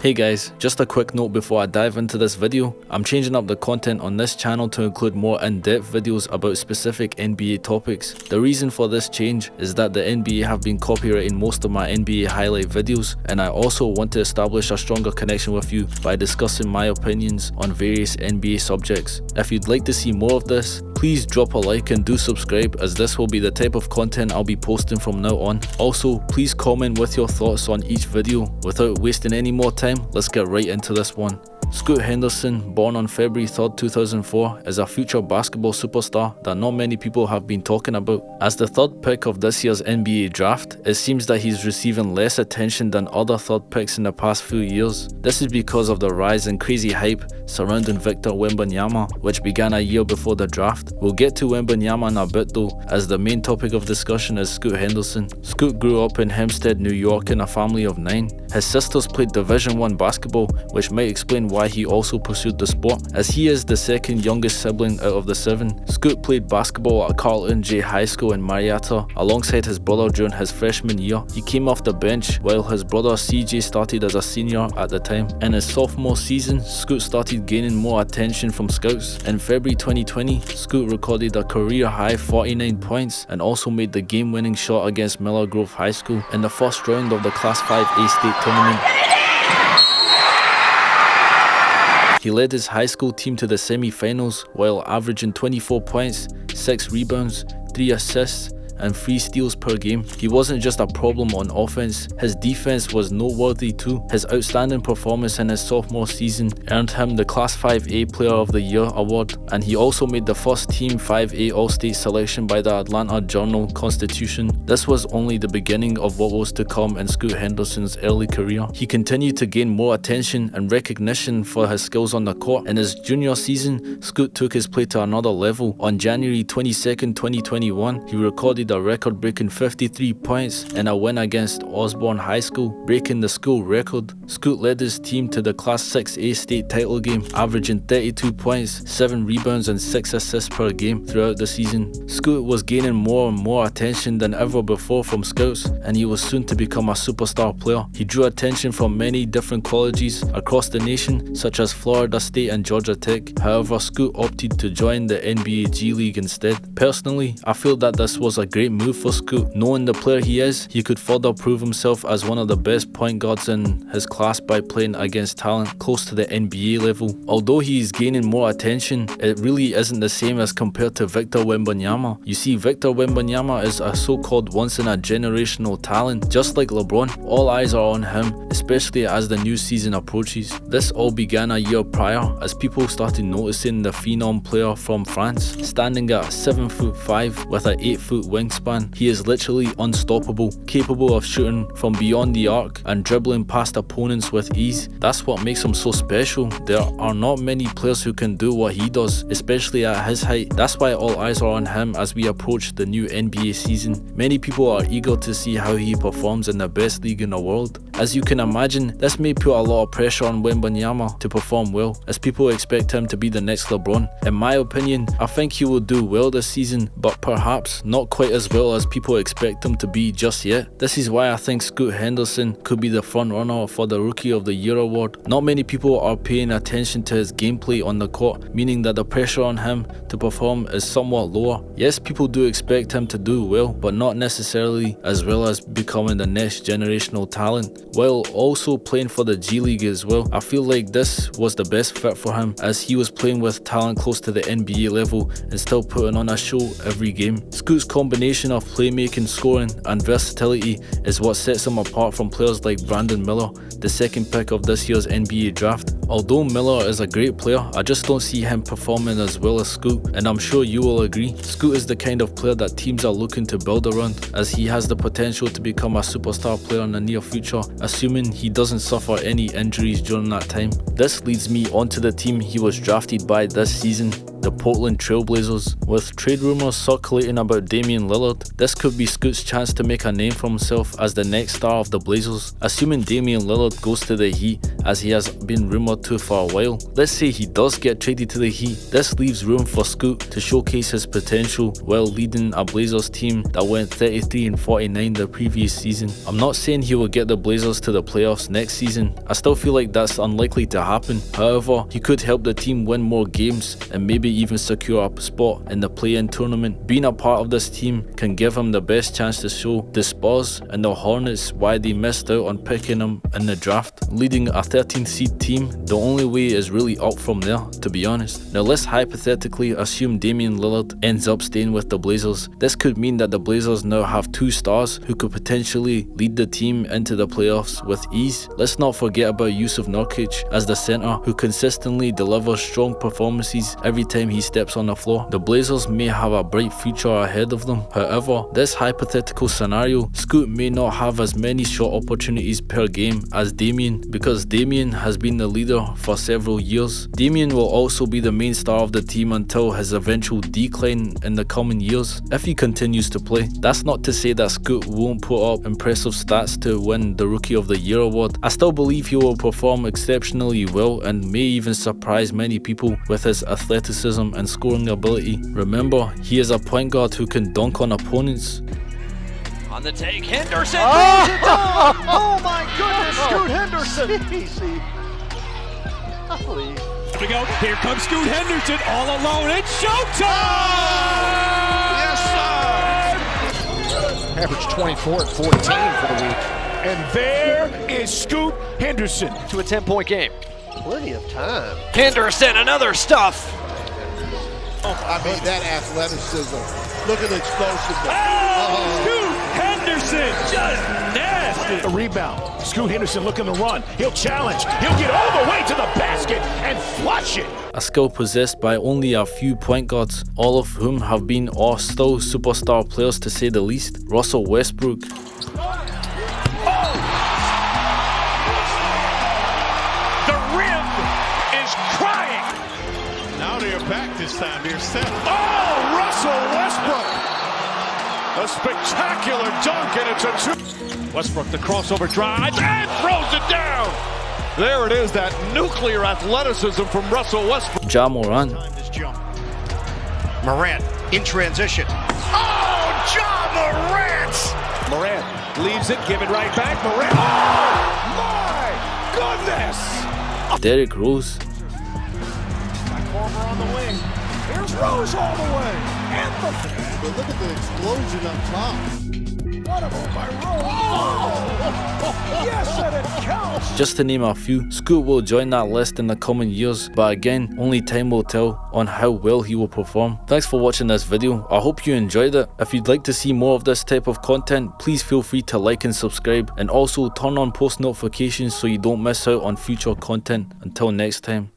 Hey guys, just a quick note before I dive into this video. I'm changing up the content on this channel to include more in-depth videos about specific NBA topics. The reason for this change is that the NBA have been copywriting most of my NBA highlight videos, and I also want to establish a stronger connection with you by discussing my opinions on various NBA subjects. If you'd like to see more of this, please drop a like and do subscribe, as this will be the type of content I'll be posting from now on. Also, please comment with your thoughts on each video. Without wasting any more time, let's get right into this one. Scoot Henderson, born on February 3rd, 2004, is a future basketball superstar that not many people have been talking about. As the third pick of this year's NBA draft, it seems that he's receiving less attention than other third picks in the past few years. This is because of the rise in crazy hype surrounding Victor Wembanyama, which began a year before the draft. We'll get to Wembanyama in a bit though, as the main topic of discussion is Scoot Henderson. Scoot grew up in Hempstead, New York in a family of 9. His sisters played Division I basketball, which might explain why he also pursued the sport, as he is the second youngest sibling out of the 7. Scoot played basketball at Carlton J High School in Marietta alongside his brother during his freshman year. He came off the bench while his brother CJ started as a senior at the time. In his sophomore season, Scoot started gaining more attention from scouts. In February 2020, Scoot recorded a career-high 49 points and also made the game-winning shot against Miller Grove High School in the first round of the Class 5A state tournament. He led his high school team to the semi-finals while averaging 24 points, 6 rebounds, 3 assists, and 3 steals per game. He wasn't just a problem on offense, his defense was noteworthy too. His outstanding performance in his sophomore season earned him the Class 5A Player of the Year award, and he also made the first Team 5A All-State selection by the Atlanta Journal-Constitution. This was only the beginning of what was to come in Scoot Henderson's early career. He continued to gain more attention and recognition for his skills on the court. In his junior season, Scoot took his play to another level. On January 22nd, 2021, he recorded a record-breaking 53 points in a win against Osborne High School, breaking the school record. Scoot led his team to the Class 6A state title game, averaging 32 points, 7 rebounds and 6 assists per game throughout the season. Scoot was gaining more and more attention than ever before from scouts, and he was soon to become a superstar player. He drew attention from many different colleges across the nation, such as Florida State and Georgia Tech. However, Scoot opted to join the NBA G League instead. Personally, I feel that this was a great move for Scoot. Knowing the player he is, he could further prove himself as one of the best point guards in his class by playing against talent close to the NBA level. Although he is gaining more attention, it really isn't the same as compared to Victor Wembanyama. You see, Victor Wembanyama is a so-called once-in-a-generational talent. Just like LeBron, all eyes are on him, especially as the new season approaches. This all began a year prior as people started noticing the phenom player from France. Standing at 7'5" with an 8-foot wingspan, he is literally unstoppable, capable of shooting from beyond the arc and dribbling past opponents with ease. That's what makes him so special. There are not many players who can do what he does, especially at his height. That's why all eyes are on him as we approach the new NBA season. Many people are eager to see how he performs in the best league in the world. As you can imagine, this may put a lot of pressure on Wembanyama to perform well, as people expect him to be the next LeBron. In my opinion, I think he will do well this season, but perhaps not quite as well as people expect him to be just yet. This is why I think Scoot Henderson could be the front runner for the Rookie of the Year award. Not many people are paying attention to his gameplay on the court, meaning that the pressure on him to perform is somewhat lower. Yes, people do expect him to do well, but not necessarily as well as becoming the next generational talent. While also playing for the G League as well, I feel like this was the best fit for him, as he was playing with talent close to the NBA level and still putting on a show every game. Scoot's combination of playmaking, scoring and versatility is what sets him apart from players like Brandon Miller, the second pick of this year's NBA draft. Although Miller is a great player, I just don't see him performing as well as Scoot, and I'm sure you will agree. Scoot is the kind of player that teams are looking to build around, as he has the potential to become a superstar player in the near future, assuming he doesn't suffer any injuries during that time. This leads me onto the team he was drafted by this season, the Portland Trailblazers. With trade rumors circulating about Damian Lillard, this could be Scoot's chance to make a name for himself as the next star of the Blazers. Assuming Damian Lillard goes to the Heat, as he has been rumored to for a while. Let's say he does get traded to the Heat. This leaves room for Scoot to showcase his potential while leading a Blazers team that went 33-49 the previous season. I'm not saying he will get the Blazers to the playoffs next season. I still feel like that's unlikely to happen. However, he could help the team win more games and maybe even secure a spot in the play-in tournament. Being a part of this team can give him the best chance to show the Spurs and the Hornets why they missed out on picking him in the draft. Leading a 13th seed team, the only way is really up from there, to be honest. Now let's hypothetically assume Damian Lillard ends up staying with the Blazers. This could mean that the Blazers now have two stars who could potentially lead the team into the playoffs with ease. Let's not forget about Yusuf Nurkic as the center who consistently delivers strong performances every time he steps on the floor. The Blazers may have a bright future ahead of them. However, this hypothetical scenario, Scoot may not have as many shot opportunities per game as Damian because Damian has been the leader for several years. Damian will also be the main star of the team until his eventual decline in the coming years if he continues to play. That's not to say that Scoot won't put up impressive stats to win the Rookie of the Year award. I still believe he will perform exceptionally well and may even surprise many people with his athleticism and scoring ability. Remember, he is a point guard who can dunk on opponents. On the take, Henderson! Oh my goodness, Scoot Henderson! Holy. Here we go. Here comes Scoot Henderson all alone. It's showtime! Yes, sir! Average 24 and 14 for the week. And there is Scoot Henderson. To a 10-point game. Plenty of time. Henderson, another stuff. I mean, that athleticism. Look at the explosiveness. Scoot Henderson, just nasty. A rebound. Scoot Henderson looking to run. He'll challenge. He'll get all the way to the basket and flush it. A skill possessed by only a few point guards, all of whom have been or still superstar players to say the least. Russell Westbrook. The rim is crying. Now they're back this time. They're set. Oh, Russell Westbrook. A spectacular dunk, and it's a two. Westbrook, the crossover drive, and throws it down. There it is, that nuclear athleticism from Russell Westbrook. Ja Morant. Morant in transition. Oh, Ja Morant! Morant leaves it, give it right back. Morant. Oh, my goodness! Derrick Rose. Corner on the wing. Here's Rose all the way. And But look at the explosion up top. what a move by Rose. Oh, yes, and it counts. Just to name a few, Scoot will join that list in the coming years, but again, only time will tell on how well he will perform. Thanks for watching this video. I hope you enjoyed it. If you'd like to see more of this type of content, please feel free to like and subscribe, and also turn on post notifications so you don't miss out on future content. Until next time.